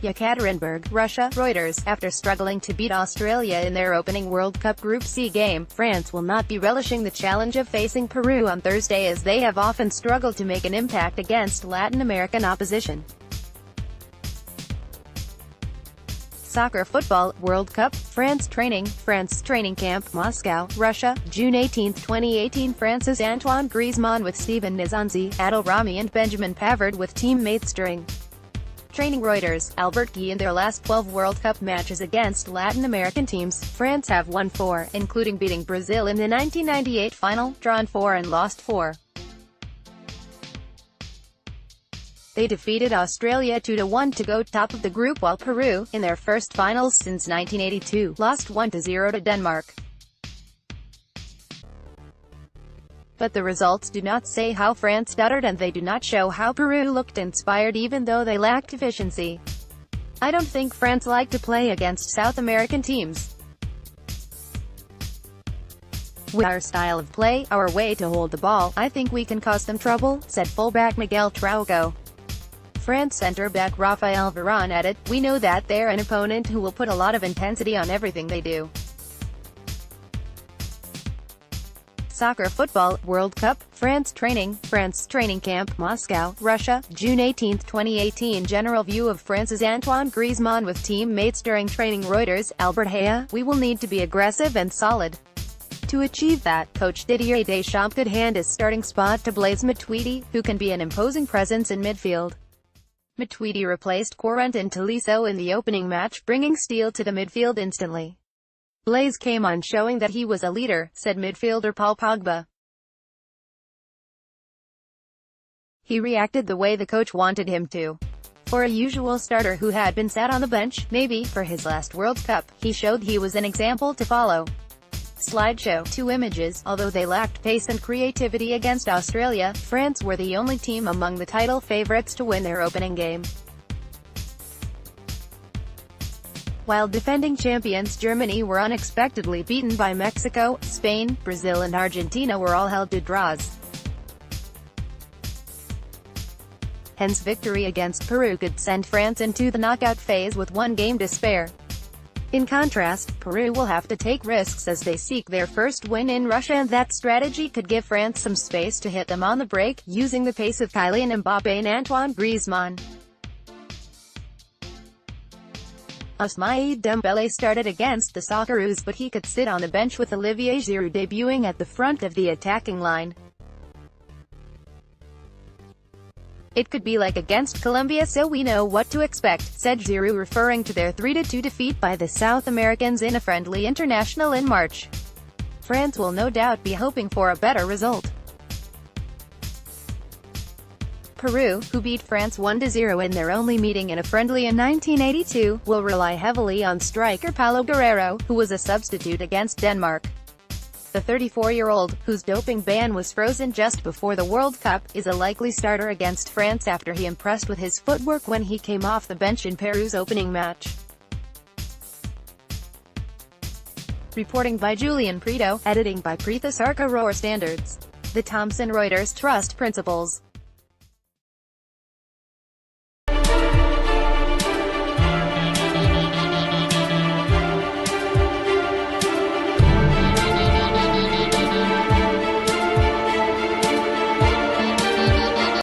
YEKATERINBURG, Russia. Reuters. After struggling to beat Australia in their opening World Cup Group C game, France will not be relishing the challenge of facing Peru on Thursday, as they have often struggled to make an impact against Latin American opposition. Soccer Football World Cup, France training camp, Moscow, Russia, June 18, 2018. France's Antoine Griezmann with Steven Nzonzi, Adil, Rami and Benjamin Pavard with teammates during training. Reuters. In their last 12 World Cup matches against Latin American teams, France have won 4, including beating Brazil in the 1998 final, drawn 4 and lost 4. They defeated Australia 2-1 to go top of the group, while Peru, in their first finals since 1982, lost 1-0 to Denmark. But the results do not say how France stuttered, and they do not show how Peru looked inspired even though they lacked efficiency. I don't think France like to play against South American teams. With our style of play, our way to hold the ball, I think we can cause them trouble, said fullback Miguel Trauco. France centre-back Raphael Varane added, "We know that they're an opponent who will put a lot of intensity on everything they do." Soccer Football World Cup, France training camp, Moscow, Russia, June 18, 2018. General view of France's Antoine Griezmann with teammates during training. Reuters. Albert Haya, "We will need to be aggressive and solid. To achieve that, Coach Didier Deschamps could hand his starting spot to Blaise Matuidi, who can be an imposing presence in midfield." Matuidi replaced Corentin Tolisso in the opening match, bringing steel to the midfield instantly. Blaise came on showing that he was a leader, said midfielder Paul Pogba. He reacted the way the coach wanted him to. For a usual starter who had been sat on the bench, maybe, for his last World Cup, he showed he was an example to follow. Slideshow. 2 images. Although they lacked pace and creativity against Australia, France were the only team among the title favourites to win their opening game. While defending champions Germany were unexpectedly beaten by Mexico, Spain, Brazil and Argentina were all held to draws. Hence victory against Peru could send France into the knockout phase with 1 game to spare. In contrast, Peru will have to take risks as they seek their first win in Russia, and that strategy could give France some space to hit them on the break, using the pace of Kylian Mbappé and Antoine Griezmann. Ousmane Dembélé started against the Socceroos, but he could sit on the bench with Olivier Giroud debuting at the front of the attacking line. "It could be like against Colombia, so we know what to expect," said Giroud, referring to their 3-2 defeat by the South Americans in a friendly international in March. France will no doubt be hoping for a better result. Peru, who beat France 1-0 in their only meeting in a friendly in 1982, will rely heavily on striker Paulo Guerrero, who was a substitute against Denmark. The 34-year-old, whose doping ban was frozen just before the World Cup, is a likely starter against France after he impressed with his footwork when he came off the bench in Peru's opening match. Reporting by Julian Prieto, editing by Preetha Sarkar. Standards. The Thomson Reuters Trust Principles.